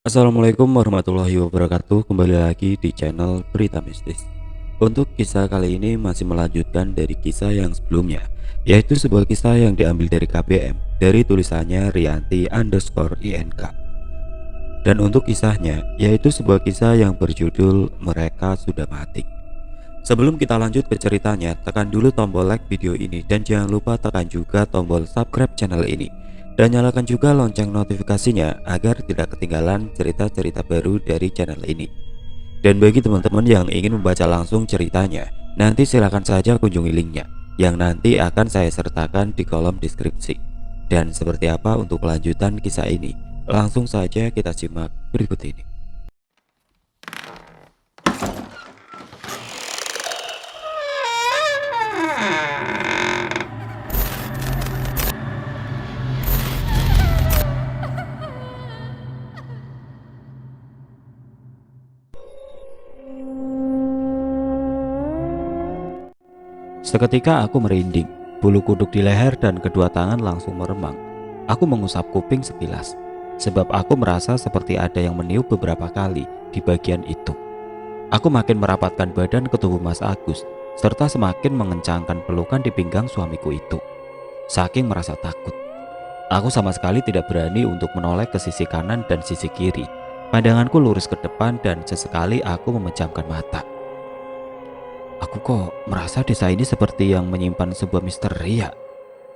Assalamualaikum warahmatullahi wabarakatuh. Kembali lagi di channel Berita Mistis. Untuk kisah kali ini masih melanjutkan dari kisah yang sebelumnya, yaitu sebuah kisah yang diambil dari KBM dari tulisannya Rianti_INK. Dan untuk kisahnya yaitu sebuah kisah yang berjudul Mereka Sudah Mati. Sebelum kita lanjut ke ceritanya, tekan dulu tombol like video ini dan jangan lupa tekan juga tombol subscribe channel ini. Dan nyalakan juga lonceng notifikasinya agar tidak ketinggalan cerita-cerita baru dari channel ini. Dan bagi teman-teman yang ingin membaca langsung ceritanya, nanti silakan saja kunjungi linknya yang nanti akan saya sertakan di kolom deskripsi. Dan seperti apa untuk kelanjutan kisah ini? Langsung saja kita simak berikut ini. Seketika aku merinding, bulu kuduk di leher dan kedua tangan langsung meremang. Aku mengusap kuping sekilas, sebab aku merasa seperti ada yang meniup beberapa kali di bagian itu. Aku makin merapatkan badan ke tubuh Mas Agus, serta semakin mengencangkan pelukan di pinggang suamiku itu. Saking merasa takut, aku sama sekali tidak berani untuk menoleh ke sisi kanan dan sisi kiri. Pandanganku lurus ke depan dan sesekali aku memejamkan mata. Aku kok merasa desa ini seperti yang menyimpan sebuah misteri ya.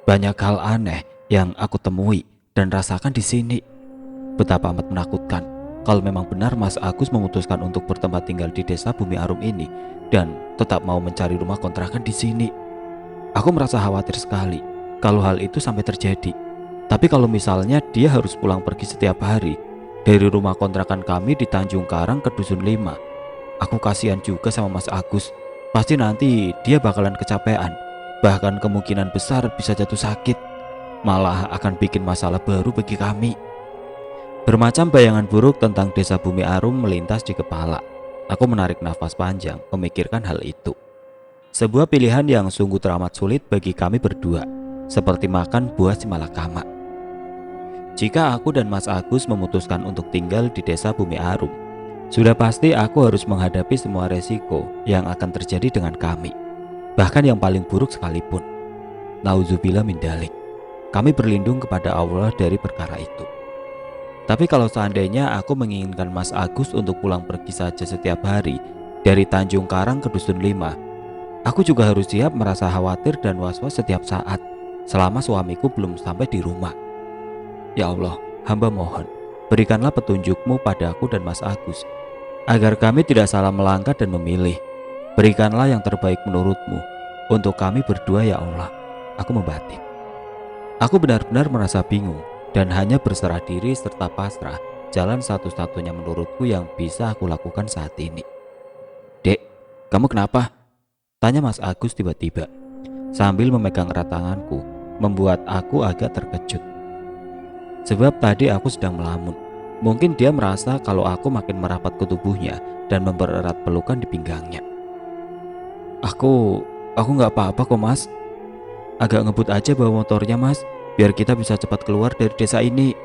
Banyak hal aneh yang aku temui dan rasakan di sini. Betapa amat menakutkan kalau memang benar Mas Agus memutuskan untuk bertempat tinggal di desa Bumi Arum ini dan tetap mau mencari rumah kontrakan di sini. Aku merasa khawatir sekali kalau hal itu sampai terjadi. Tapi kalau misalnya dia harus pulang pergi setiap hari dari rumah kontrakan kami di Tanjung Karang ke Dusun 5, aku kasihan juga sama Mas Agus. Pasti nanti dia bakalan kecapean, bahkan kemungkinan besar bisa jatuh sakit, malah akan bikin masalah baru bagi kami. Bermacam bayangan buruk tentang desa Bumi Arum melintas di kepala. Aku menarik nafas panjang memikirkan hal itu. Sebuah pilihan yang sungguh teramat sulit bagi kami berdua, seperti makan buah simalakama. Jika aku dan Mas Agus memutuskan untuk tinggal di desa Bumi Arum, sudah pasti aku harus menghadapi semua resiko yang akan terjadi dengan kami. Bahkan yang paling buruk sekalipun. Nauzubillah min dzalik. Kami berlindung kepada Allah dari perkara itu. Tapi kalau seandainya aku menginginkan Mas Agus untuk pulang pergi saja setiap hari dari Tanjung Karang ke Dusun 5, aku juga harus siap merasa khawatir dan was-was setiap saat selama suamiku belum sampai di rumah. Ya Allah, hamba mohon, berikanlah petunjuk-Mu padaku dan Mas Agus, agar kami tidak salah melangkah dan memilih. Berikanlah yang terbaik menurut-Mu untuk kami berdua ya Allah. Aku membatin. Aku benar-benar merasa bingung dan hanya berserah diri serta pasrah jalan satu-satunya menurutku yang bisa aku lakukan saat ini. Dek, kamu kenapa? Tanya Mas Agus tiba-tiba sambil memegang erat tanganku, membuat aku agak terkejut. Sebab tadi aku sedang melamun. Mungkin dia merasa kalau aku makin merapat ke tubuhnya dan mempererat pelukan di pinggangnya. Aku nggak apa-apa kok Mas. Agak ngebut aja bawa motornya Mas, biar kita bisa cepat keluar dari desa ini.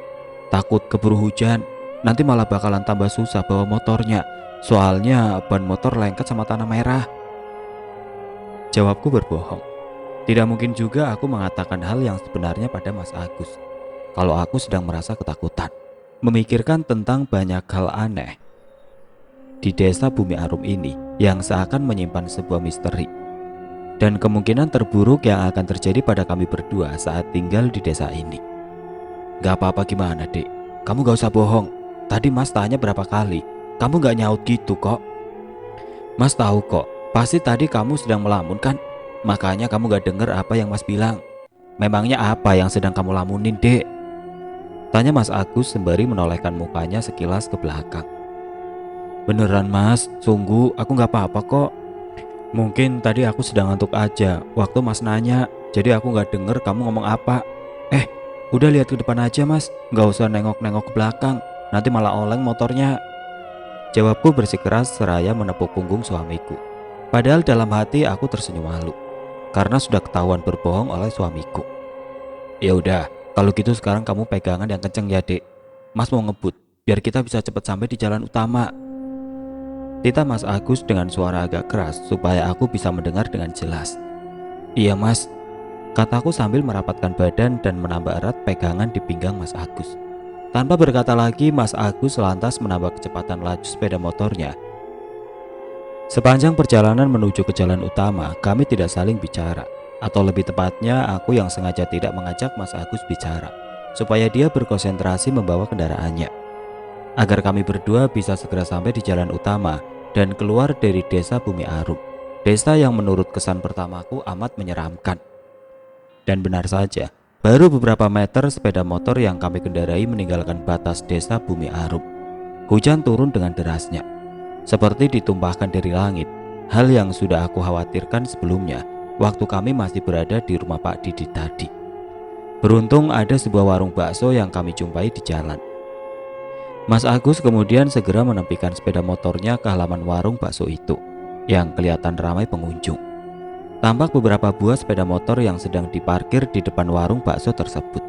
Takut keburu hujan, nanti malah bakalan tambah susah bawa motornya. Soalnya ban motor lengket sama tanah merah. Jawabku berbohong. Tidak mungkin juga aku mengatakan hal yang sebenarnya pada Mas Agus. Kalau aku sedang merasa ketakutan, memikirkan tentang banyak hal aneh di desa Bumi Arum ini yang seakan menyimpan sebuah misteri dan kemungkinan terburuk yang akan terjadi pada kami berdua saat tinggal di desa ini. Gak apa-apa gimana dek, kamu gak usah bohong. Tadi Mas tanya berapa kali, kamu gak nyaut gitu kok. Mas tahu kok, pasti tadi kamu sedang melamun kan? Makanya kamu gak dengar apa yang Mas bilang. Memangnya apa yang sedang kamu lamunin dek? Tanya Mas Agus sembari menolehkan mukanya sekilas ke belakang. Beneran Mas, sungguh aku gak apa-apa kok. Mungkin tadi aku sedang ngantuk aja waktu Mas nanya, jadi aku gak denger kamu ngomong apa. Udah lihat ke depan aja Mas, gak usah nengok-nengok ke belakang, nanti malah oleng motornya. Jawabku bersikeras seraya menepuk punggung suamiku. Padahal dalam hati aku tersenyum malu karena sudah ketahuan berbohong oleh suamiku. Ya udah, kalau gitu sekarang kamu pegangan yang kenceng ya dek. Mas mau ngebut, biar kita bisa cepat sampai di jalan utama. Tita Mas Agus dengan suara agak keras supaya aku bisa mendengar dengan jelas. Iya mas, kataku sambil merapatkan badan dan menambah erat pegangan di pinggang Mas Agus. Tanpa berkata lagi, Mas Agus lantas menambah kecepatan laju sepeda motornya. Sepanjang perjalanan menuju ke jalan utama, kami tidak saling bicara. Atau lebih tepatnya, aku yang sengaja tidak mengajak Mas Agus bicara, supaya dia berkonsentrasi membawa kendaraannya, agar kami berdua bisa segera sampai di jalan utama dan keluar dari desa Bumi Arum. Desa yang menurut kesan pertamaku amat menyeramkan. Dan benar saja, baru beberapa meter sepeda motor yang kami kendarai meninggalkan batas desa Bumi Arum. Hujan turun dengan derasnya, seperti ditumpahkan dari langit. Hal yang sudah aku khawatirkan sebelumnya waktu kami masih berada di rumah Pak Didi tadi. Beruntung ada sebuah warung bakso yang kami jumpai di jalan. Mas Agus kemudian segera menepikan sepeda motornya ke halaman warung bakso itu yang kelihatan ramai pengunjung. Tampak beberapa buah sepeda motor yang sedang diparkir di depan warung bakso tersebut.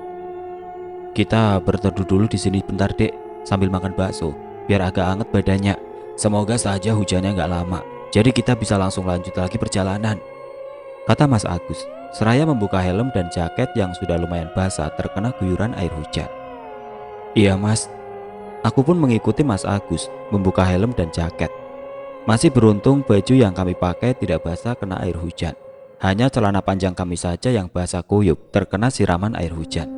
Kita berteduh dulu di sini bentar dek, sambil makan bakso, biar agak hangat badannya. Semoga saja hujannya nggak lama, jadi kita bisa langsung lanjut lagi perjalanan, kata Mas Agus, seraya membuka helm dan jaket yang sudah lumayan basah terkena guyuran air hujan. Iya mas, aku pun mengikuti Mas Agus membuka helm dan jaket. Masih beruntung baju yang kami pakai tidak basah kena air hujan. Hanya celana panjang kami saja yang basah kuyup terkena siraman air hujan.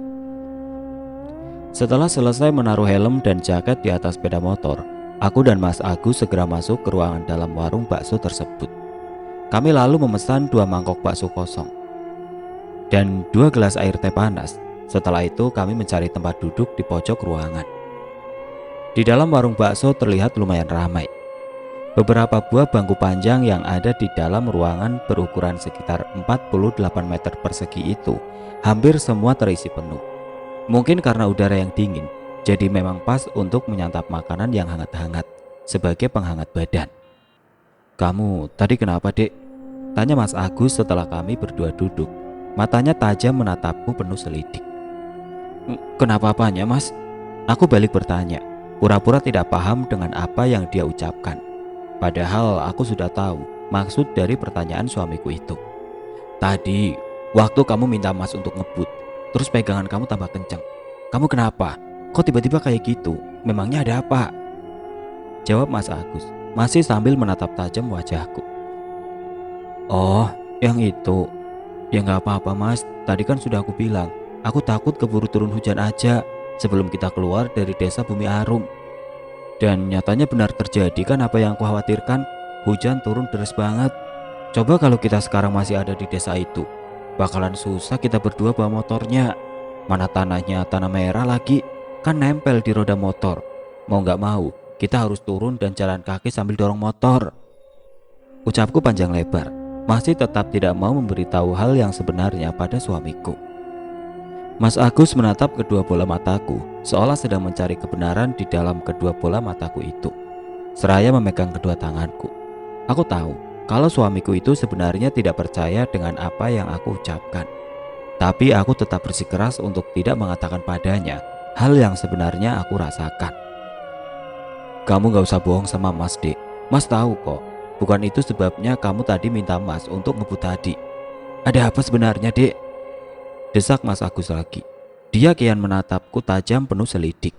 Setelah selesai menaruh helm dan jaket di atas sepeda motor, aku dan Mas Agus segera masuk ke ruangan dalam warung bakso tersebut. Kami lalu memesan 2 mangkok bakso kosong dan 2 gelas air teh panas. Setelah itu kami mencari tempat duduk di pojok ruangan. Di dalam warung bakso terlihat lumayan ramai. Beberapa buah bangku panjang yang ada di dalam ruangan berukuran sekitar 48 meter persegi itu hampir semua terisi penuh. Mungkin karena udara yang dingin, jadi memang pas untuk menyantap makanan yang hangat-hangat sebagai penghangat badan. Kamu tadi kenapa dek? Tanya Mas Agus setelah kami berdua duduk. Matanya tajam menatapku penuh selidik. Kenapa apanya mas? Aku balik bertanya, pura-pura tidak paham dengan apa yang dia ucapkan. Padahal aku sudah tahu maksud dari pertanyaan suamiku itu. Tadi, waktu kamu minta mas untuk ngebut, terus pegangan kamu tambah kencang. Kamu kenapa? Kok tiba-tiba kayak gitu? Memangnya ada apa? Jawab Mas Agus, masih sambil menatap tajam wajahku. Oh, yang itu. Ya nggak apa-apa mas, tadi kan sudah aku bilang, aku takut keburu turun hujan aja sebelum kita keluar dari desa Bumi Arum. Dan nyatanya benar terjadi kan apa yang aku khawatirkan. Hujan turun deras banget. Coba kalau kita sekarang masih ada di desa itu, bakalan susah kita berdua bawa motornya. Mana tanahnya tanah merah lagi, kan nempel di roda motor. Mau nggak mau, kita harus turun dan jalan kaki sambil dorong motor. Ucapku panjang lebar, masih tetap tidak mau memberitahu hal yang sebenarnya pada suamiku. Mas Agus menatap kedua bola mataku, seolah sedang mencari kebenaran di dalam kedua bola mataku itu, seraya memegang kedua tanganku. Aku tahu kalau suamiku itu sebenarnya tidak percaya dengan apa yang aku ucapkan. Tapi aku tetap bersikeras untuk tidak mengatakan padanya hal yang sebenarnya aku rasakan. Kamu gak usah bohong sama mas dek, mas tahu kok. Bukan itu sebabnya kamu tadi minta mas untuk ngebut tadi. Ada apa sebenarnya dek? Desak Mas Agus lagi. Dia kian menatapku tajam penuh selidik.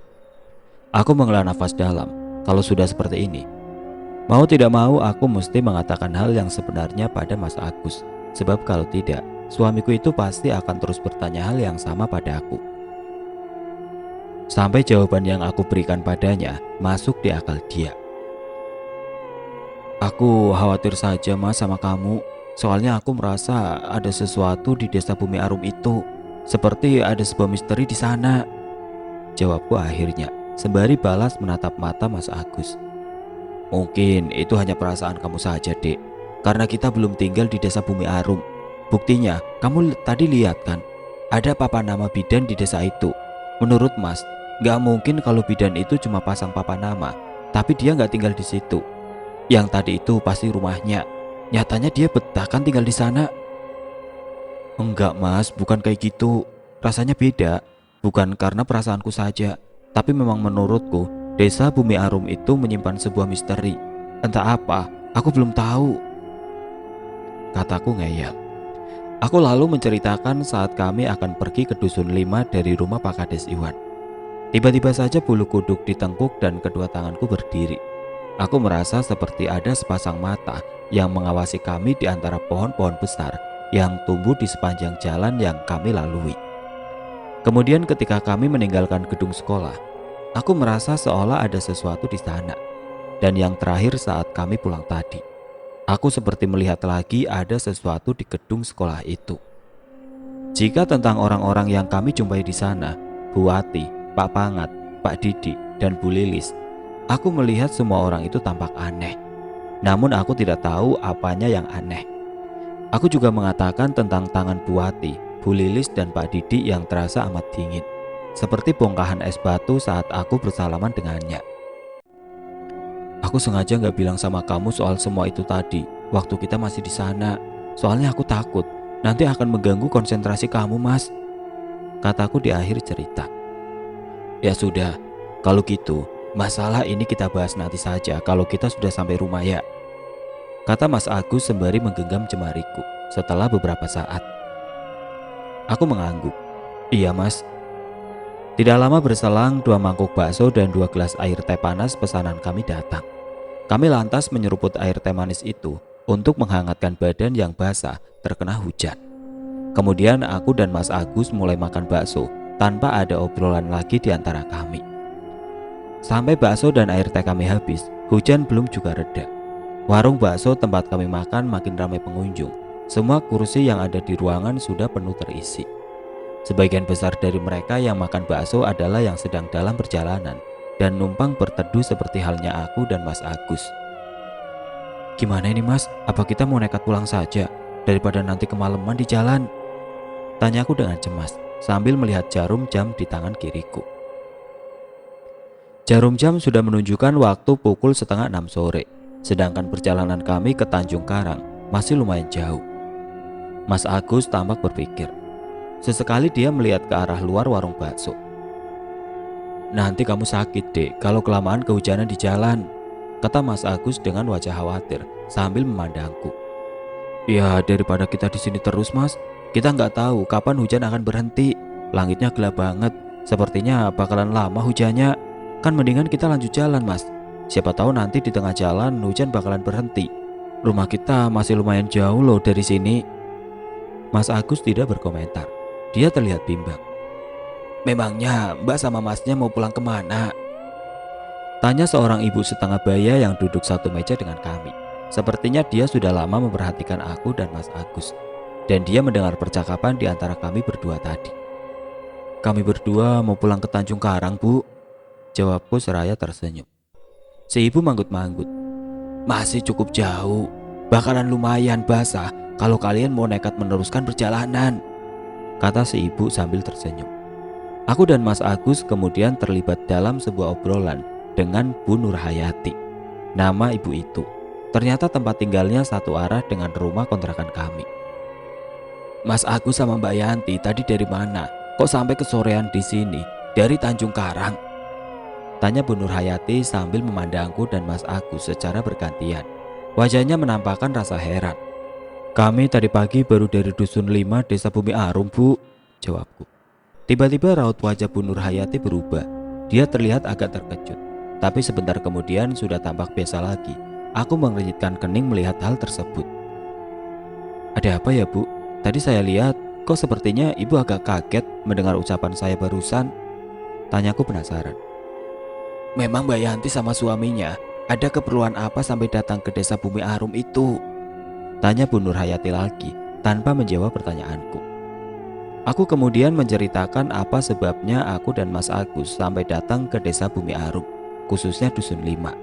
Aku menghela nafas dalam. Kalau sudah seperti ini, mau tidak mau aku mesti mengatakan hal yang sebenarnya pada Mas Agus. Sebab kalau tidak, suamiku itu pasti akan terus bertanya hal yang sama pada aku. Sampai jawaban yang aku berikan padanya masuk di akal dia. Aku khawatir saja mas sama kamu. Soalnya aku merasa ada sesuatu di desa Bumi Arum itu. Seperti ada sebuah misteri di sana. Jawabku akhirnya, sembari balas menatap mata Mas Agus. Mungkin itu hanya perasaan kamu saja dek, karena kita belum tinggal di desa Bumi Arum. Buktinya, kamu tadi lihat kan, ada papan nama bidan di desa itu. Menurut mas, gak mungkin kalau bidan itu cuma pasang papan nama, tapi dia gak tinggal di situ. Yang tadi itu pasti rumahnya. Nyatanya dia betah kan tinggal di sana. Enggak mas, bukan kayak gitu. Rasanya beda. Bukan karena perasaanku saja, tapi memang menurutku Desa Bumi Arum itu menyimpan sebuah misteri. Entah apa, aku belum tahu, kataku ngeyel. Aku lalu menceritakan saat kami akan pergi ke Dusun 5 dari rumah Pak Kades Iwan. Tiba-tiba saja bulu kuduk ditengkuk dan kedua tanganku berdiri. Aku merasa seperti ada sepasang mata yang mengawasi kami di antara pohon-pohon besar yang tumbuh di sepanjang jalan yang kami lalui. Kemudian ketika kami meninggalkan gedung sekolah, aku merasa seolah ada sesuatu di sana. Dan yang terakhir saat kami pulang tadi, aku seperti melihat lagi ada sesuatu di gedung sekolah itu. Jika tentang orang-orang yang kami jumpai di sana, Bu Wati, Pak Pangat, Pak Didi, dan Bu Lilis, aku melihat semua orang itu tampak aneh. Namun aku tidak tahu apanya yang aneh. Aku juga mengatakan tentang tangan Bu Wati, Bu Lilis, dan Pak Didi yang terasa amat dingin, seperti bongkahan es batu saat aku bersalaman dengannya. Aku sengaja gak bilang sama kamu soal semua itu tadi, waktu kita masih di sana. Soalnya aku takut nanti akan mengganggu konsentrasi kamu, Mas, kataku di akhir cerita. Ya sudah, kalau gitu, masalah ini kita bahas nanti saja kalau kita sudah sampai rumah ya, kata Mas Agus sembari menggenggam jemariku setelah beberapa saat. Aku mengangguk. Iya, Mas. Tidak lama berselang, 2 mangkuk bakso dan 2 gelas air teh panas pesanan kami datang. Kami lantas menyeruput air teh manis itu untuk menghangatkan badan yang basah terkena hujan. Kemudian aku dan Mas Agus mulai makan bakso tanpa ada obrolan lagi di antara kami. Sampai bakso dan air teh kami habis, hujan belum juga reda. Warung bakso tempat kami makan makin ramai pengunjung. Semua kursi yang ada di ruangan sudah penuh terisi. Sebagian besar dari mereka yang makan bakso adalah yang sedang dalam perjalanan dan numpang berteduh seperti halnya aku dan Mas Agus. Gimana ini, Mas? Apa kita mau nekat pulang saja daripada nanti kemalaman di jalan? Tanyaku dengan cemas sambil melihat jarum jam di tangan kiriku. Jarum jam sudah menunjukkan waktu pukul 5:30 sore, sedangkan perjalanan kami ke Tanjung Karang masih lumayan jauh. Mas Agus tampak berpikir. Sesekali dia melihat ke arah luar warung bakso. Nanti kamu sakit, Dek, kalau kelamaan kehujanan di jalan, kata Mas Agus dengan wajah khawatir sambil memandangku. Ya, daripada kita di sini terus, Mas. Kita nggak tahu kapan hujan akan berhenti. Langitnya gelap banget. Sepertinya bakalan lama hujannya. Kan mendingan kita lanjut jalan, Mas. Siapa tahu nanti di tengah jalan hujan bakalan berhenti. Rumah kita masih lumayan jauh loh dari sini. Mas Agus tidak berkomentar. Dia terlihat bimbang. Memangnya Mbak sama Masnya mau pulang kemana? Tanya seorang ibu setengah baya yang duduk satu meja dengan kami. Sepertinya dia sudah lama memperhatikan aku dan Mas Agus. Dan dia mendengar percakapan di antara kami berdua tadi. Kami berdua mau pulang ke Tanjung Karang, Bu, jawabku seraya tersenyum. Si ibu manggut-manggut. Masih cukup jauh. Bakalan lumayan basah kalau kalian mau nekat meneruskan perjalanan, kata si ibu sambil tersenyum. Aku dan Mas Agus kemudian terlibat dalam sebuah obrolan dengan Bu Nurhayati. Nama ibu itu. Ternyata tempat tinggalnya satu arah dengan rumah kontrakan kami. Mas Agus sama Mbak Yanti tadi dari mana? Kok sampai kesorean di sini? Dari Tanjung Karang? Tanya Bu Nurhayati sambil memandangku dan Mas Agus secara bergantian. Wajahnya menampakkan rasa heran. Kami tadi pagi baru dari Dusun 5 Desa Bumi Arum, Bu, jawabku. Tiba-tiba raut wajah Bu Nurhayati berubah. Dia terlihat agak terkejut. Tapi sebentar kemudian sudah tampak biasa lagi. Aku mengernyitkan kening melihat hal tersebut. Ada apa ya, Bu? Tadi saya lihat kok sepertinya Ibu agak kaget mendengar ucapan saya barusan. Tanyaku penasaran. Memang Mbak Yanti sama suaminya ada keperluan apa sampai datang ke Desa Bumi Arum itu? Tanya Bu Nurhayati lagi tanpa menjawab pertanyaanku. Aku kemudian menceritakan apa sebabnya aku dan Mas Agus sampai datang ke Desa Bumi Arum, khususnya Dusun 5.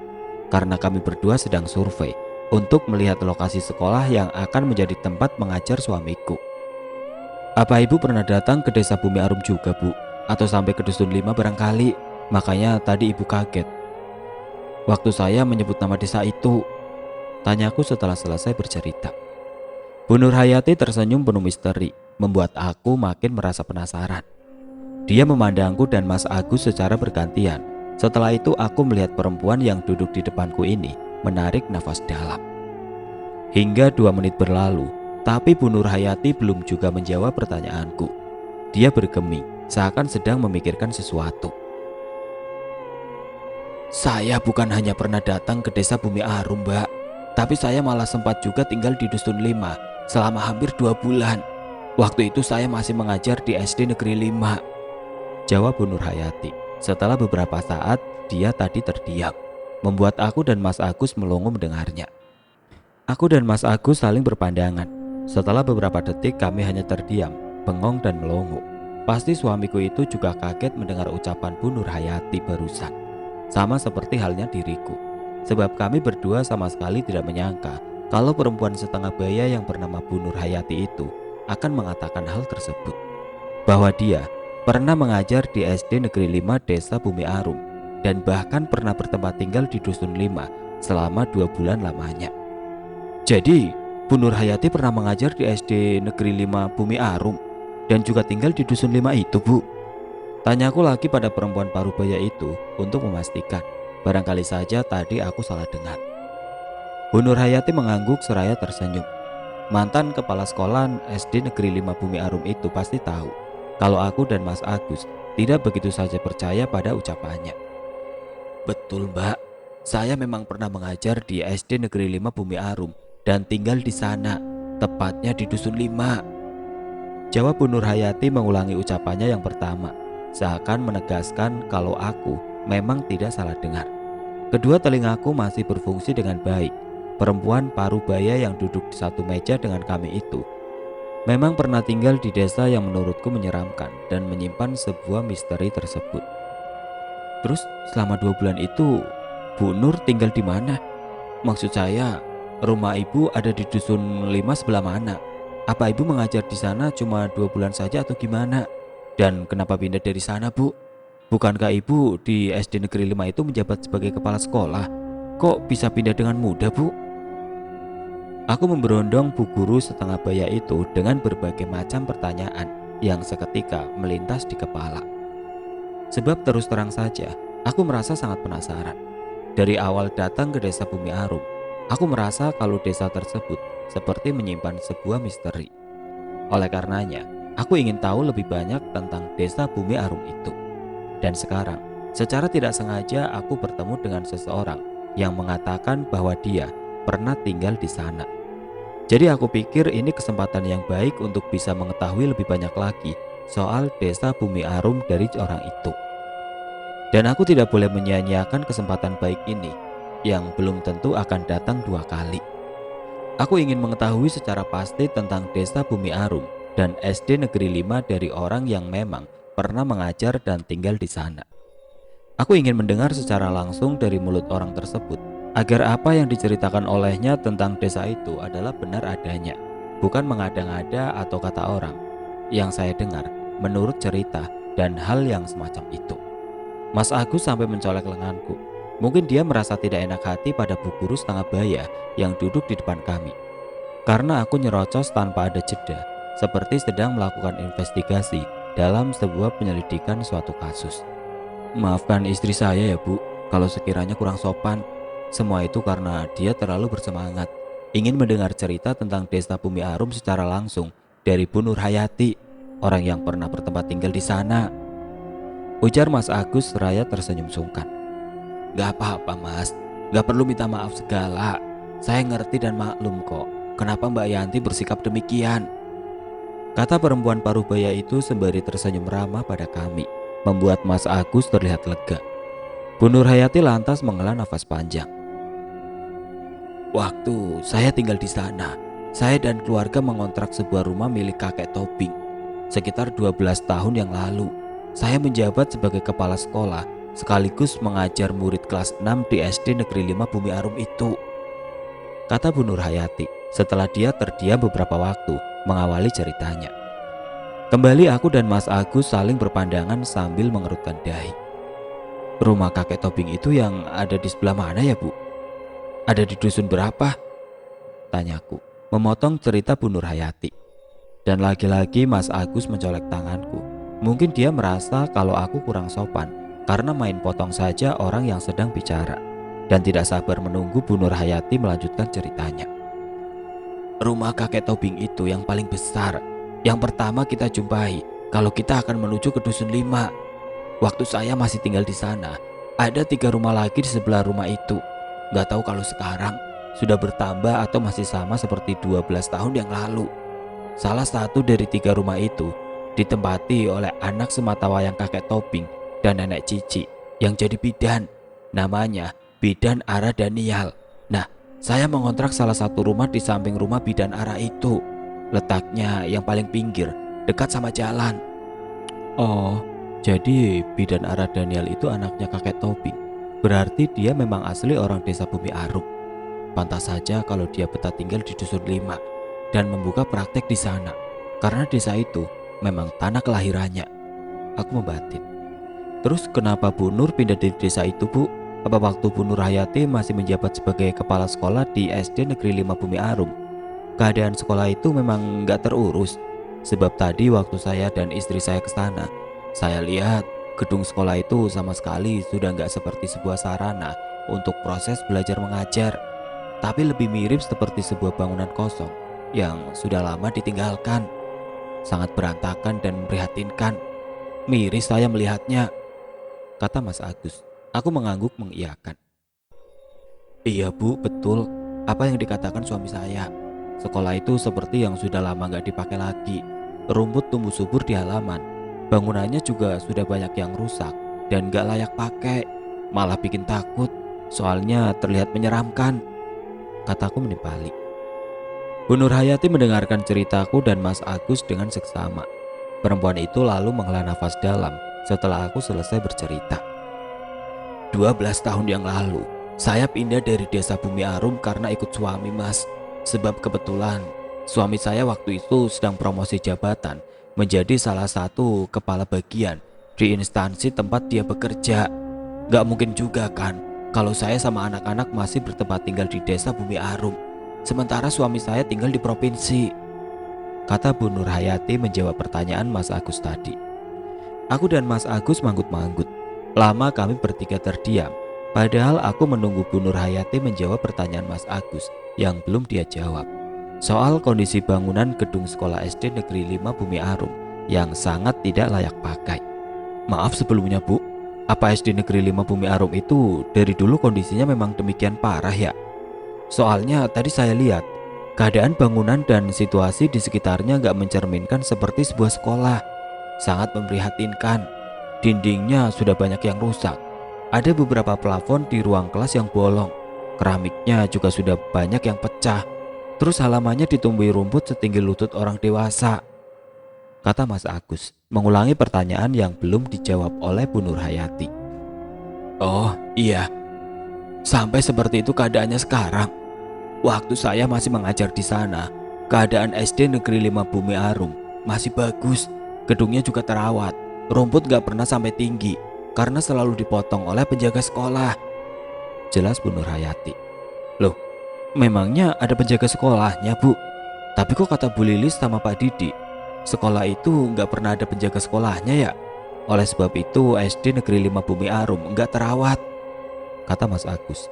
Karena kami berdua sedang survei untuk melihat lokasi sekolah yang akan menjadi tempat mengajar suamiku. Apa Ibu pernah datang ke Desa Bumi Arum juga, Bu? Atau sampai ke Dusun 5 barangkali? Makanya tadi Ibu kaget waktu saya menyebut nama desa itu, tanyaku setelah selesai bercerita. Bu Nurhayati tersenyum penuh misteri, membuat aku makin merasa penasaran. Dia memandangku dan Mas Agus secara bergantian, Setelah itu aku melihat perempuan yang duduk di depanku ini menarik nafas dalam. Hingga 2 menit berlalu, tapi Bu Nur Hayati belum juga menjawab pertanyaanku. Dia bergeming, seakan sedang memikirkan sesuatu. Saya bukan hanya pernah datang ke desa Bumi Arum, Mbak, tapi saya malah sempat juga tinggal di Dusun 5 selama hampir 2 bulan. Waktu itu saya masih mengajar di SD Negeri 5, jawab Bu Nur Hayati. Setelah beberapa saat, dia tadi terdiam, membuat aku dan Mas Agus melongo mendengarnya. Aku dan Mas Agus saling berpandangan. Setelah beberapa detik kami hanya terdiam, bengong dan melongo. Pasti suamiku itu juga kaget mendengar ucapan Bu Nur Hayati barusan. Sama seperti halnya diriku. Sebab kami berdua sama sekali tidak menyangka kalau perempuan setengah baya yang bernama Bu Nur Hayati itu akan mengatakan hal tersebut. Bahwa dia pernah mengajar di SD Negeri 5 Desa Bumi Arum dan bahkan pernah bertempat tinggal di Dusun 5 selama 2 bulan lamanya. Jadi, Bu Nur Hayati pernah mengajar di SD Negeri 5 Bumi Arum dan juga tinggal di Dusun 5 itu, Bu. Tanyaku lagi pada perempuan parubaya itu untuk memastikan. Barangkali saja tadi aku salah dengar. Bu Nur Hayati mengangguk seraya tersenyum. Mantan kepala sekolah SD Negeri 5 Bumi Arum itu pasti tahu kalau aku dan Mas Agus tidak begitu saja percaya pada ucapannya. Betul, Mbak. Saya memang pernah mengajar di SD Negeri 5 Bumi Arum dan tinggal di sana, tepatnya di Dusun 5. Jawab Bu Nur Hayati mengulangi ucapannya yang pertama, seakan menegaskan kalau aku memang tidak salah dengar. Kedua telingaku masih berfungsi dengan baik. Perempuan parubaya yang duduk di satu meja dengan kami itu memang pernah tinggal di desa yang menurutku menyeramkan dan menyimpan sebuah misteri tersebut. Terus selama 2 bulan itu Bu Nur tinggal di mana? Maksud saya, rumah ibu ada di Dusun 5 sebelah mana? Apa ibu mengajar di sana cuma 2 bulan saja atau gimana? Dan kenapa pindah dari sana, Bu? Bukankah ibu di SD Negeri 5 itu menjabat sebagai kepala sekolah? Kok bisa pindah dengan mudah, Bu? Aku memberondong Bu Guru setengah baya itu dengan berbagai macam pertanyaan yang seketika melintas di kepala. Sebab terus terang saja, aku merasa sangat penasaran. Dari awal datang ke desa Bumi Arum, aku merasa kalau desa tersebut seperti menyimpan sebuah misteri. Oleh karenanya, aku ingin tahu lebih banyak tentang desa Bumi Arum itu. Dan sekarang, secara tidak sengaja aku bertemu dengan seseorang yang mengatakan bahwa dia pernah tinggal di sana. Jadi aku pikir ini kesempatan yang baik untuk bisa mengetahui lebih banyak lagi soal desa Bumi Arum dari orang itu. Dan aku tidak boleh menyia-nyiakan kesempatan baik ini yang belum tentu akan datang 2 kali. Aku ingin mengetahui secara pasti tentang desa Bumi Arum dan SD Negeri 5 dari orang yang memang pernah mengajar dan tinggal di sana. Aku ingin mendengar secara langsung dari mulut orang tersebut agar apa yang diceritakan olehnya tentang desa itu adalah benar adanya, bukan mengada-ngada atau kata orang yang saya dengar menurut cerita dan hal yang semacam itu. Mas Agus sampai mencolek lenganku. Mungkin dia merasa tidak enak hati pada Bu Guru setengah baya yang duduk di depan kami. Karena aku nyerocos tanpa ada jeda, seperti sedang melakukan investigasi dalam sebuah penyelidikan suatu kasus. Maafkan istri saya ya, Bu, kalau sekiranya kurang sopan. Semua itu karena dia terlalu bersemangat ingin mendengar cerita tentang desa Bumi Arum secara langsung dari Bu Nur Hayati, orang yang pernah bertempat tinggal di sana. Ujar Mas Agus seraya tersenyum sungkan. Gak apa-apa, Mas, gak perlu minta maaf segala. Saya ngerti dan maklum kok kenapa Mbak Yanti bersikap demikian, kata perempuan parubaya itu sembari tersenyum ramah pada kami, membuat Mas Agus terlihat lega. Bu Nur Hayati lantas menghela nafas panjang. Waktu saya tinggal di sana, saya dan keluarga mengontrak sebuah rumah milik kakek Tobing. Sekitar 12 tahun yang lalu, saya menjabat sebagai kepala sekolah sekaligus mengajar murid kelas 6 di SD Negeri 5 Bumi Arum itu, kata Bu Nur Hayati setelah dia terdiam beberapa waktu mengawali ceritanya. Kembali aku dan Mas Agus saling berpandangan sambil mengerutkan dahi. Rumah kakek Tobing itu yang ada di sebelah mana ya, Bu? Ada di dusun berapa? Tanyaku, memotong cerita Bu Nur Hayati. Dan lagi-lagi Mas Agus mencolek tanganku. Mungkin dia merasa kalau aku kurang sopan karena main potong saja orang yang sedang bicara, dan tidak sabar menunggu Bu Nur Hayati melanjutkan ceritanya. Rumah kakek Tobing itu yang paling besar, yang pertama kita jumpai kalau kita akan menuju ke Dusun 5. Waktu saya masih tinggal di sana, ada 3 rumah lagi di sebelah rumah itu. Gak tahu kalau sekarang sudah bertambah atau masih sama seperti 12 tahun yang lalu. Salah satu dari 3 rumah itu ditempati oleh anak sematawayang kakek Tobing dan nenek Cici yang jadi bidan. Namanya Bidan Ara Danial. Nah, saya mengontrak salah satu rumah di samping rumah Bidan Ara itu. Letaknya yang paling pinggir, dekat sama jalan. Oh, jadi Bidan Ara Danial itu anaknya kakek Tobing. Berarti dia memang asli orang desa Bumi Arum. Pantas saja kalau dia betah tinggal di Dusun 5 dan membuka praktek di sana, karena desa itu memang tanah kelahirannya. Aku membatin. Terus kenapa Bu Nur pindah dari desa itu, Bu? Apa waktu Bu Nur Hayati masih menjabat sebagai kepala sekolah di SD Negeri 5 Bumi Arum, keadaan sekolah itu memang nggak terurus? Sebab tadi waktu saya dan istri saya ke sana, saya lihat gedung sekolah itu sama sekali sudah nggak seperti sebuah sarana untuk proses belajar mengajar, tapi lebih mirip seperti sebuah bangunan kosong yang sudah lama ditinggalkan. Sangat berantakan dan memprihatinkan. Miris saya melihatnya, kata Mas Agus. Aku mengangguk mengiyakan. Iya Bu, betul apa yang dikatakan suami saya. Sekolah itu seperti yang sudah lama gak dipakai lagi. Rumput tumbuh subur di halaman. Bangunannya juga sudah banyak yang rusak dan gak layak pakai. Malah bikin takut, soalnya terlihat menyeramkan, kataku menimpali. Bu Nur Hayati mendengarkan ceritaku dan Mas Agus dengan seksama. Perempuan itu lalu menghela nafas dalam setelah aku selesai bercerita. 12 tahun yang lalu, saya pindah dari desa Bumi Arum karena ikut suami, Mas. Sebab kebetulan suami saya waktu itu sedang promosi jabatan menjadi salah satu kepala bagian di instansi tempat dia bekerja. Gak mungkin juga kan kalau saya sama anak-anak masih bertempat tinggal di desa Bumi Arum, sementara suami saya tinggal di provinsi, kata Bu Nur Hayati menjawab pertanyaan Mas Agus tadi. Aku dan Mas Agus manggut-manggut. Lama kami bertiga terdiam, padahal aku menunggu Bu Nur Hayati menjawab pertanyaan Mas Agus yang belum dia jawab, soal kondisi bangunan gedung sekolah SD Negeri 5 Bumi Arum yang sangat tidak layak pakai. Maaf sebelumnya Bu, apa SD Negeri 5 Bumi Arum itu dari dulu kondisinya memang demikian parah ya? Soalnya tadi saya lihat keadaan bangunan dan situasi di sekitarnya gak mencerminkan seperti sebuah sekolah. Sangat memprihatinkan. Dindingnya sudah banyak yang rusak. Ada beberapa plafon di ruang kelas yang bolong. Keramiknya juga sudah banyak yang pecah. Terus halamannya ditumbuhi rumput setinggi lutut orang dewasa, kata Mas Agus, mengulangi pertanyaan yang belum dijawab oleh Bu Nur Hayati. Oh iya, sampai seperti itu keadaannya sekarang. Waktu saya masih mengajar di sana, keadaan SD Negeri 5 Bumi Arum masih bagus. Gedungnya juga terawat. Rumput gak pernah sampai tinggi karena selalu dipotong oleh penjaga sekolah, jelas Bu Nur Hayati. Loh, memangnya ada penjaga sekolahnya Bu? Tapi kok kata Bu Lilis sama Pak Didi, sekolah itu gak pernah ada penjaga sekolahnya ya? Oleh sebab itu SD Negeri 5 Bumi Arum gak terawat, kata Mas Agus.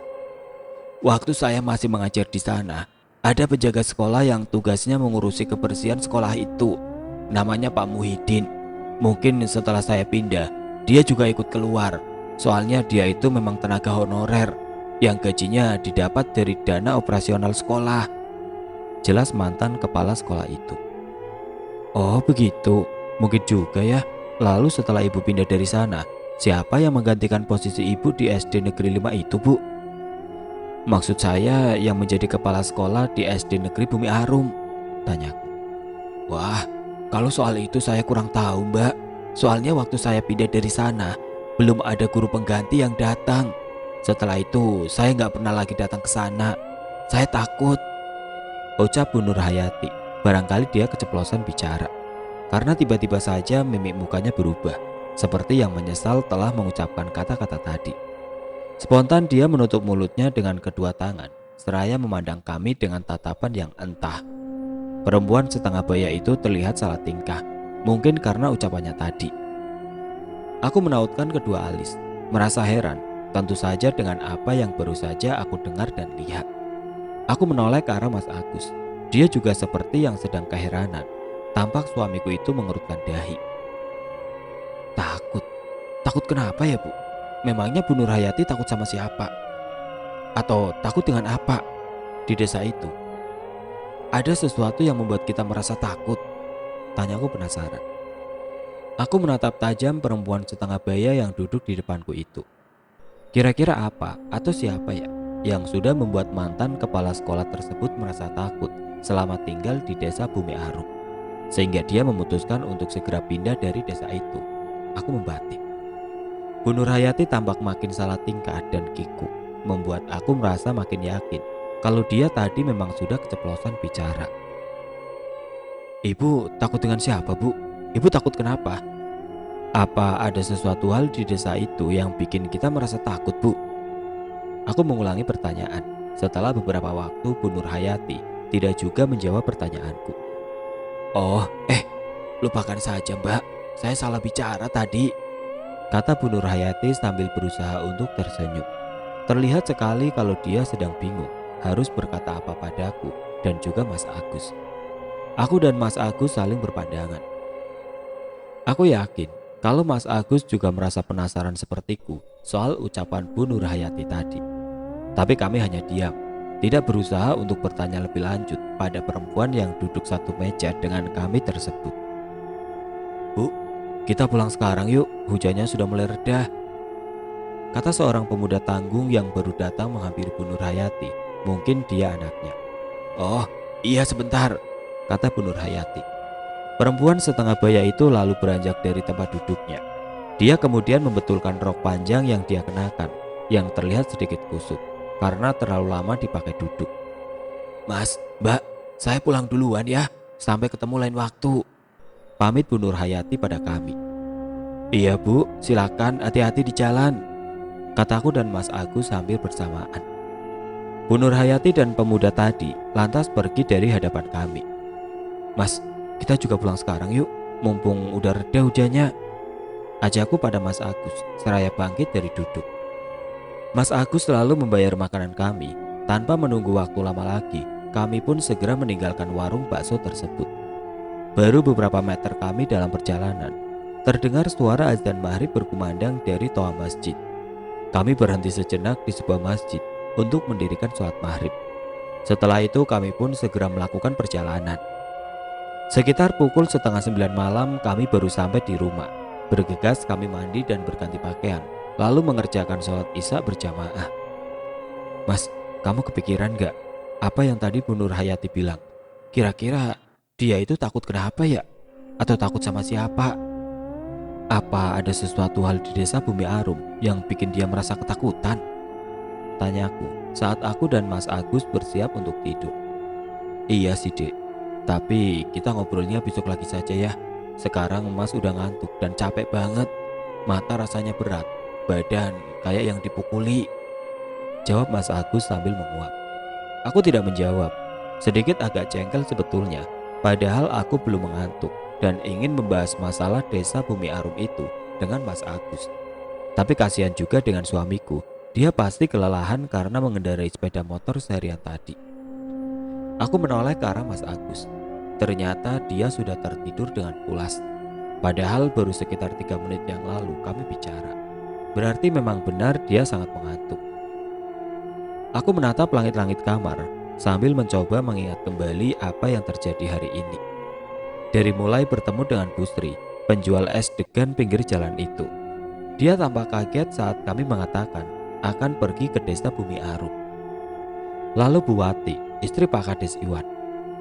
Waktu saya masih mengajar di sana, ada penjaga sekolah yang tugasnya mengurusi kebersihan sekolah itu. Namanya Pak Muhyiddin. Mungkin setelah saya pindah, dia juga ikut keluar. Soalnya dia itu memang tenaga honorer yang gajinya didapat dari dana operasional sekolah, jelas mantan kepala sekolah itu. Oh begitu, mungkin juga ya. Lalu setelah ibu pindah dari sana, siapa yang menggantikan posisi ibu di SD Negeri 5 itu Bu? Maksud saya yang menjadi kepala sekolah di SD Negeri Bumi Arum, tanyaku. Wah, kalau soal itu saya kurang tahu Mbak. Soalnya waktu saya pindah dari sana, belum ada guru pengganti yang datang. Setelah itu saya nggak pernah lagi datang ke sana. Saya takut, ucap Bu Nur Hayati. Barangkali dia keceplosan bicara, karena tiba-tiba saja mimik mukanya berubah, seperti yang menyesal telah mengucapkan kata-kata tadi. Spontan dia menutup mulutnya dengan kedua tangan, seraya memandang kami dengan tatapan yang entah. Perempuan setengah baya itu terlihat salah tingkah, mungkin karena ucapannya tadi. Aku menautkan kedua alis. merasa heran, tentu saja dengan apa yang baru saja aku dengar dan lihat. Aku menoleh ke arah Mas Agus. Dia juga seperti yang sedang keheranan. Tampak suamiku itu mengerutkan dahi. Takut? Takut kenapa ya, Bu? Memangnya Bu Nurhayati takut sama siapa? Atau takut dengan apa di desa itu? Ada sesuatu yang membuat kita merasa takut? Tanyaku penasaran. Aku menatap tajam perempuan setengah baya yang duduk di depanku itu. Kira-kira apa atau siapa ya yang sudah membuat mantan kepala sekolah tersebut merasa takut selama tinggal di desa Bumi Arum, sehingga dia memutuskan untuk segera pindah dari desa itu? Aku membatik. Bu Nurhayati tampak makin salah tingkah dan kikuk, membuat aku merasa makin yakin kalau dia tadi memang sudah keceplosan bicara. Ibu takut dengan siapa, Bu? Ibu takut kenapa? Apa ada sesuatu hal di desa itu yang bikin kita merasa takut, Bu? Aku mengulangi pertanyaan. Setelah beberapa waktu, Bu Nurhayati tidak juga menjawab pertanyaanku. Oh, lupakan saja, Mbak. Saya salah bicara tadi, kata Bu Nurhayati sambil berusaha untuk tersenyum. Terlihat sekali kalau dia sedang bingung harus berkata apa padaku dan juga Mas Agus. Aku dan Mas Agus saling berpandangan. Aku yakin kalau Mas Agus juga merasa penasaran sepertiku soal ucapan Bu Nurhayati tadi. Tapi kami hanya diam, tidak berusaha untuk bertanya lebih lanjut pada perempuan yang duduk satu meja dengan kami tersebut. Bu, kita pulang sekarang yuk, hujannya sudah mulai reda, kata seorang pemuda tanggung yang baru datang menghampiri Bu Nurhayati. Mungkin dia anaknya. Oh iya sebentar, kata Bu Nurhayati. Perempuan setengah baya itu lalu beranjak dari tempat duduknya. Dia kemudian membetulkan rok panjang yang dia kenakan, yang terlihat sedikit kusut karena terlalu lama dipakai duduk. Mas, Mbak, saya pulang duluan ya, sampai ketemu lain waktu, pamit Bu Nurhayati pada kami. Iya Bu, silakan, hati-hati di jalan, kataku dan Mas Agus hampir bersamaan. Bu Nurhayati dan pemuda tadi lantas pergi dari hadapan kami. Mas, kita juga pulang sekarang yuk, mumpung udah reda hujannya, ajakku pada Mas Agus seraya bangkit dari duduk. Mas Agus selalu membayar makanan kami. Tanpa menunggu waktu lama lagi, kami pun segera meninggalkan warung bakso tersebut. Baru beberapa meter kami dalam perjalanan, terdengar suara azan maghrib berkumandang dari toa masjid. Kami berhenti sejenak di sebuah masjid untuk mendirikan sholat maghrib. Setelah itu kami pun segera melakukan perjalanan. Sekitar pukul 8:30 malam kami baru sampai di rumah. Bergegas kami mandi dan berganti pakaian, lalu mengerjakan sholat isya berjamaah. Mas, kamu kepikiran gak apa yang tadi Bu Nurhayati bilang? Kira-kira dia itu takut kenapa ya? Atau takut sama siapa? Apa ada sesuatu hal di desa Bumi Arum yang bikin dia merasa ketakutan? Tanyaku saat aku dan Mas Agus bersiap untuk tidur. Iya sih dek, tapi kita ngobrolnya besok lagi saja ya. Sekarang Mas udah ngantuk dan capek banget. Mata rasanya berat, badan kayak yang dipukuli, jawab Mas Agus sambil menguap. Aku tidak menjawab, sedikit agak jengkel sebetulnya. Padahal aku belum mengantuk dan ingin membahas masalah desa Bumi Arum itu dengan Mas Agus. Tapi kasihan juga dengan suamiku. Dia pasti kelelahan karena mengendarai sepeda motor seharian tadi. Aku menoleh ke arah Mas Agus. Ternyata dia sudah tertidur dengan pulas. Padahal baru sekitar 3 menit yang lalu kami bicara. Berarti memang benar dia sangat mengantuk. Aku menatap langit-langit kamar sambil mencoba mengingat kembali apa yang terjadi hari ini. Dari mulai bertemu dengan Busri, penjual es degan pinggir jalan itu. Dia tampak kaget saat kami mengatakan akan pergi ke desa Bumi Arum. Lalu Bu Wati, istri Pak Kades Iwan.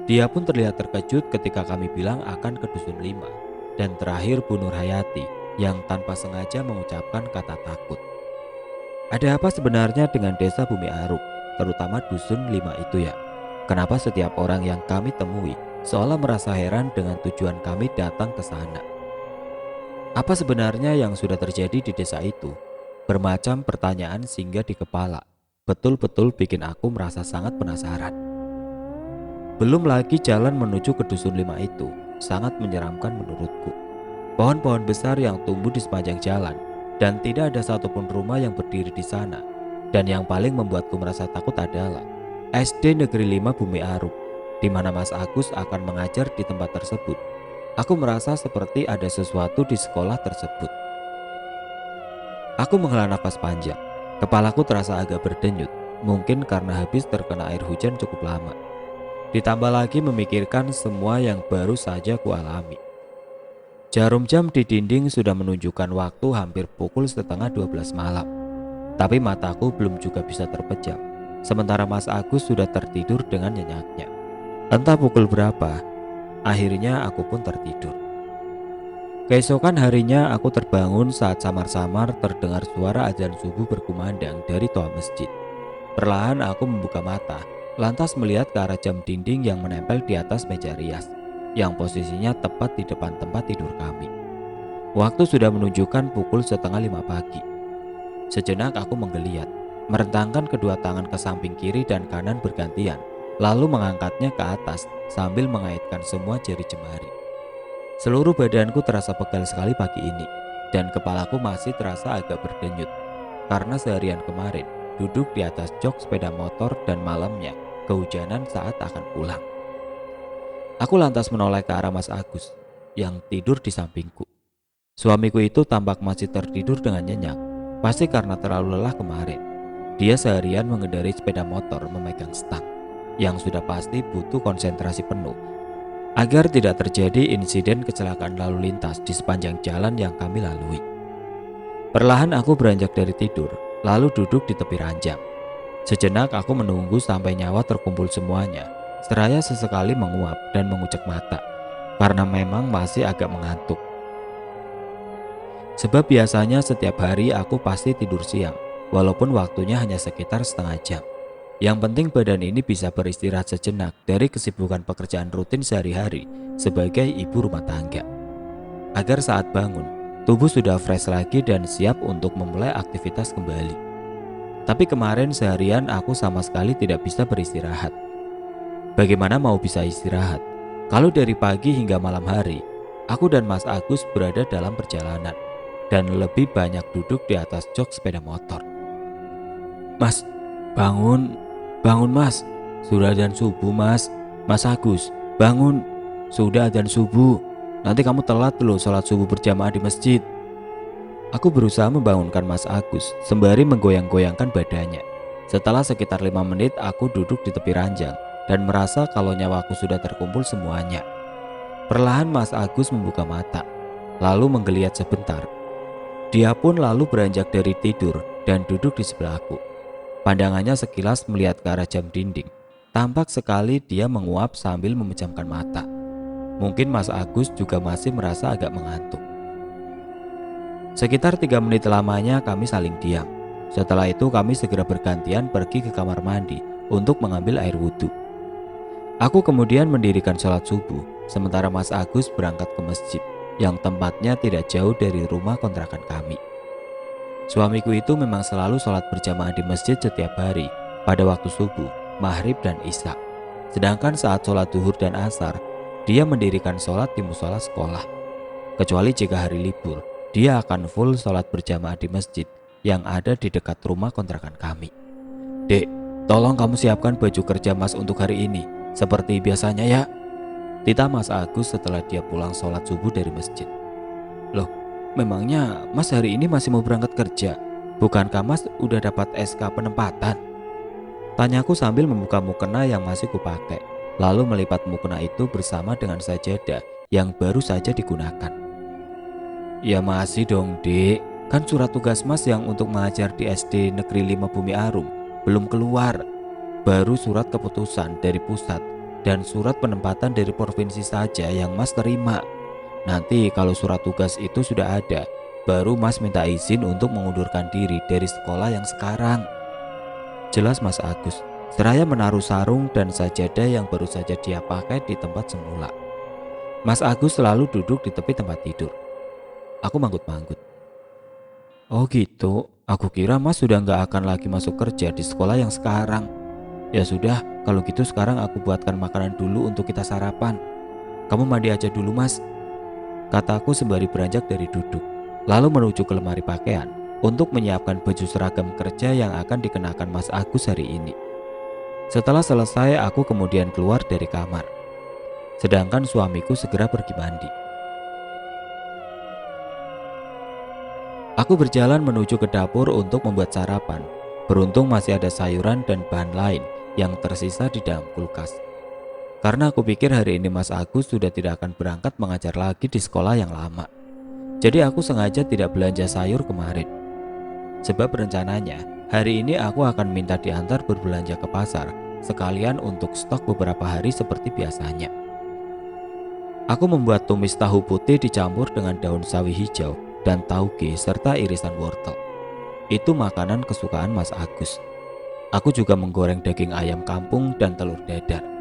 Dia pun terlihat terkejut ketika kami bilang akan ke Dusun 5. Dan terakhir Bu Nurhayati yang tanpa sengaja mengucapkan kata takut. Ada apa sebenarnya dengan desa Bumi Arum, terutama Dusun 5 itu ya? Kenapa setiap orang yang kami temui seolah merasa heran dengan tujuan kami datang ke sana? Apa sebenarnya yang sudah terjadi di desa itu? Bermacam pertanyaan singgah di kepala. Betul-betul bikin aku merasa sangat penasaran. Belum lagi jalan menuju ke Dusun 5 itu sangat menyeramkan menurutku. Pohon-pohon besar yang tumbuh di sepanjang jalan dan tidak ada satupun rumah yang berdiri di sana. Dan yang paling membuatku merasa takut adalah SD Negeri 5 Bumi Arum, di mana Mas Agus akan mengajar di tempat tersebut. Aku merasa seperti ada sesuatu di sekolah tersebut. Aku menghela nafas panjang. Kepalaku terasa agak berdenyut, mungkin karena habis terkena air hujan cukup lama. Ditambah lagi memikirkan semua yang baru saja kualami. Jarum jam di dinding sudah menunjukkan waktu hampir pukul setengah 12 malam. Tapi mataku belum juga bisa terpejam. Sementara Mas Agus sudah tertidur dengan nyenyaknya. Entah pukul berapa, akhirnya aku pun tertidur. Keesokan harinya aku terbangun saat samar-samar terdengar suara azan subuh berkumandang dari toa masjid. Perlahan aku membuka mata, lantas melihat ke arah jam dinding yang menempel di atas meja rias, yang posisinya tepat di depan tempat tidur kami. Waktu sudah menunjukkan pukul setengah 5 pagi. Sejenak aku menggeliat, merentangkan kedua tangan ke samping kiri dan kanan bergantian, lalu mengangkatnya ke atas sambil mengaitkan semua jari jemari. Seluruh badanku terasa pegal sekali pagi ini, dan kepalaku masih terasa agak berdenyut, karena seharian kemarin duduk di atas jok sepeda motor dan malamnya kehujanan saat akan pulang. Aku lantas menoleh ke arah Mas Agus yang tidur di sampingku. Suamiku itu tampak masih tertidur dengan nyenyak, pasti karena terlalu lelah kemarin. Dia seharian mengendarai sepeda motor memegang stang, yang sudah pasti butuh konsentrasi penuh agar tidak terjadi insiden kecelakaan lalu lintas di sepanjang jalan yang kami lalui. Perlahan aku beranjak dari tidur, lalu duduk di tepi ranjang. Sejenak aku menunggu sampai nyawa terkumpul semuanya, seraya sesekali menguap dan mengucek mata, karena memang masih agak mengantuk. Sebab biasanya setiap hari aku pasti tidur siang, walaupun waktunya hanya sekitar setengah jam. Yang penting badan ini bisa beristirahat sejenak dari kesibukan pekerjaan rutin sehari-hari sebagai ibu rumah tangga. Agar saat bangun, tubuh sudah fresh lagi dan siap untuk memulai aktivitas kembali. Tapi kemarin seharian aku sama sekali tidak bisa beristirahat. Bagaimana mau bisa istirahat kalau dari pagi hingga malam hari, aku dan Mas Agus berada dalam perjalanan dan lebih banyak duduk di atas jok sepeda motor. Mas, bangun. Bangun mas, sudah adzan subuh mas. Mas Agus, bangun, sudah adzan subuh. Nanti kamu telat loh sholat subuh berjamaah di masjid. Aku berusaha membangunkan Mas Agus sembari menggoyang-goyangkan badannya. Setelah sekitar 5 menit aku duduk di tepi ranjang dan merasa kalau nyawaku sudah terkumpul semuanya. Perlahan Mas Agus membuka mata, lalu menggeliat sebentar. Dia pun lalu beranjak dari tidur dan duduk di sebelahku. Pandangannya sekilas melihat ke arah jam dinding. Tampak sekali dia menguap sambil memejamkan mata. Mungkin Mas Agus juga masih merasa agak mengantuk. Sekitar 3 menit lamanya kami saling diam. Setelah itu kami segera bergantian pergi ke kamar mandi untuk mengambil air wudhu. Aku kemudian mendirikan sholat subuh, sementara Mas Agus berangkat ke masjid yang tempatnya tidak jauh dari rumah kontrakan kami. Suamiku itu memang selalu sholat berjamaah di masjid setiap hari pada waktu subuh, maghrib dan isya. Sedangkan saat sholat zuhur dan asar, dia mendirikan sholat di musola sekolah. Kecuali jika hari libur, dia akan full sholat berjamaah di masjid yang ada di dekat rumah kontrakan kami. Dek, tolong kamu siapkan baju kerja mas untuk hari ini, seperti biasanya ya. Tita Mas Agus setelah dia pulang sholat subuh dari masjid. Loh, memangnya mas hari ini masih mau berangkat kerja? Bukankah mas udah dapat SK penempatan? Tanyaku sambil membuka mukena yang masih kupakai, lalu melipat mukena itu bersama dengan sajadah yang baru saja digunakan. Ya masih dong dek, kan surat tugas mas yang untuk mengajar di SD Negeri 5 Bumi Arum belum keluar. Baru surat keputusan dari pusat dan surat penempatan dari provinsi saja yang mas terima. Nanti kalau surat tugas itu sudah ada, baru mas minta izin untuk mengundurkan diri dari sekolah yang sekarang. Jelas Mas Agus, seraya menaruh sarung dan sajadah yang baru saja dia pakai di tempat semula. Mas Agus selalu duduk di tepi tempat tidur. Aku manggut-manggut. Oh gitu, aku kira mas sudah gak akan lagi masuk kerja di sekolah yang sekarang. Ya sudah, kalau gitu sekarang aku buatkan makanan dulu untuk kita sarapan. Kamu mandi aja dulu mas, kataku sembari beranjak dari duduk. lalu menuju ke lemari pakaian untuk menyiapkan baju seragam kerja yang akan dikenakan Mas Agus hari ini. Setelah selesai, aku kemudian keluar dari kamar, sedangkan suamiku segera pergi mandi. Aku berjalan menuju ke dapur untuk membuat sarapan. Beruntung masih ada sayuran dan bahan lain yang tersisa di dalam kulkas. Karena aku pikir hari ini Mas Agus sudah tidak akan berangkat mengajar lagi di sekolah yang lama. Jadi aku sengaja tidak belanja sayur kemarin. Sebab rencananya hari ini aku akan minta diantar berbelanja ke pasar, sekalian untuk stok beberapa hari seperti biasanya. Aku membuat tumis tahu putih dicampur dengan daun sawi hijau dan tauge serta irisan wortel. Itu makanan kesukaan Mas Agus. Aku juga menggoreng daging ayam kampung dan telur dadar.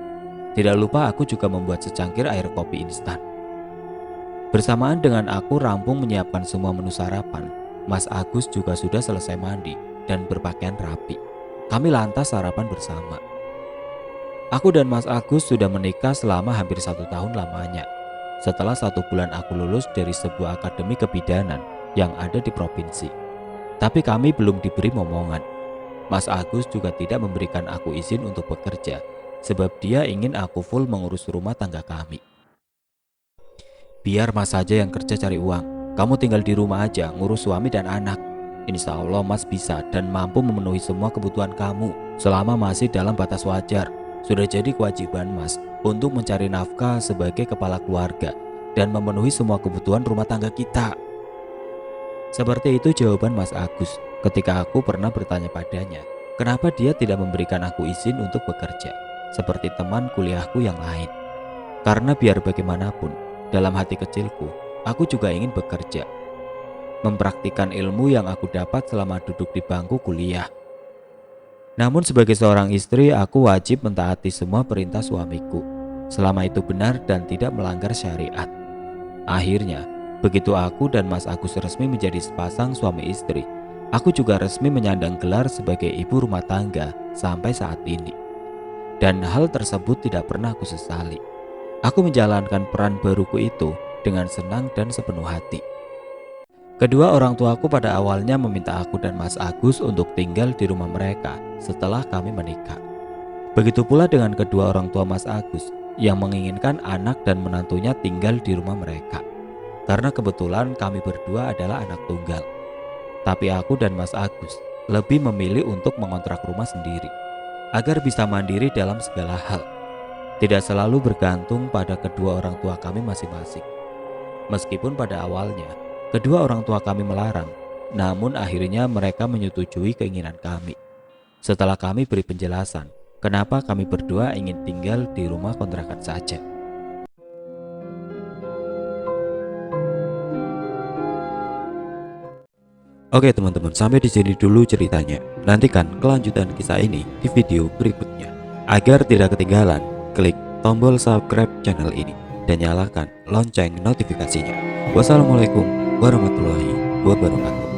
Tidak lupa aku juga membuat secangkir air kopi instan. Bersamaan dengan aku rampung menyiapkan semua menu sarapan, Mas Agus juga sudah selesai mandi dan berpakaian rapi. Kami lantas sarapan bersama. Aku dan Mas Agus sudah menikah selama hampir 1 tahun lamanya. Setelah 1 bulan aku lulus dari sebuah akademi kebidanan yang ada di provinsi. Tapi kami belum diberi momongan. Mas Agus juga tidak memberikan aku izin untuk bekerja, sebab dia ingin aku full mengurus rumah tangga kami. Biar Mas saja yang kerja cari uang, kamu tinggal di rumah aja ngurus suami dan anak. Insya Allah Mas bisa dan mampu memenuhi semua kebutuhan kamu selama masih dalam batas wajar. Sudah jadi kewajiban Mas untuk mencari nafkah sebagai kepala keluarga dan memenuhi semua kebutuhan rumah tangga kita. Seperti itu jawaban Mas Agus ketika aku pernah bertanya padanya, kenapa dia tidak memberikan aku izin untuk bekerja seperti teman kuliahku yang lain. Karena biar bagaimanapun, dalam hati kecilku, aku juga ingin bekerja, mempraktikkan ilmu yang aku dapat selama duduk di bangku kuliah. Namun sebagai seorang istri, aku wajib mentaati semua perintah suamiku, selama itu benar dan tidak melanggar syariat. Akhirnya, begitu aku dan Mas Agus resmi menjadi sepasang suami istri, aku juga resmi menyandang gelar sebagai ibu rumah tangga sampai saat ini. Dan hal tersebut tidak pernah aku sesali. Aku menjalankan peran baruku itu dengan senang dan sepenuh hati. Kedua orang tuaku pada awalnya meminta aku dan Mas Agus untuk tinggal di rumah mereka setelah kami menikah. Begitu pula dengan kedua orang tua Mas Agus yang menginginkan anak dan menantunya tinggal di rumah mereka. Karena kebetulan kami berdua adalah anak tunggal. Tapi aku dan Mas Agus lebih memilih untuk mengontrak rumah sendiri agar bisa mandiri dalam segala hal, tidak selalu bergantung pada kedua orang tua kami masing-masing. Meskipun pada awalnya kedua orang tua kami melarang, namun akhirnya mereka menyetujui keinginan kami. Setelah kami beri penjelasan kenapa kami berdua ingin tinggal di rumah kontrakan saja. Oke teman-teman, sampai di sini dulu ceritanya. Nantikan kelanjutan kisah ini di video berikutnya. Agar tidak ketinggalan, klik tombol subscribe channel ini dan nyalakan lonceng notifikasinya. Wassalamualaikum warahmatullahi wabarakatuh.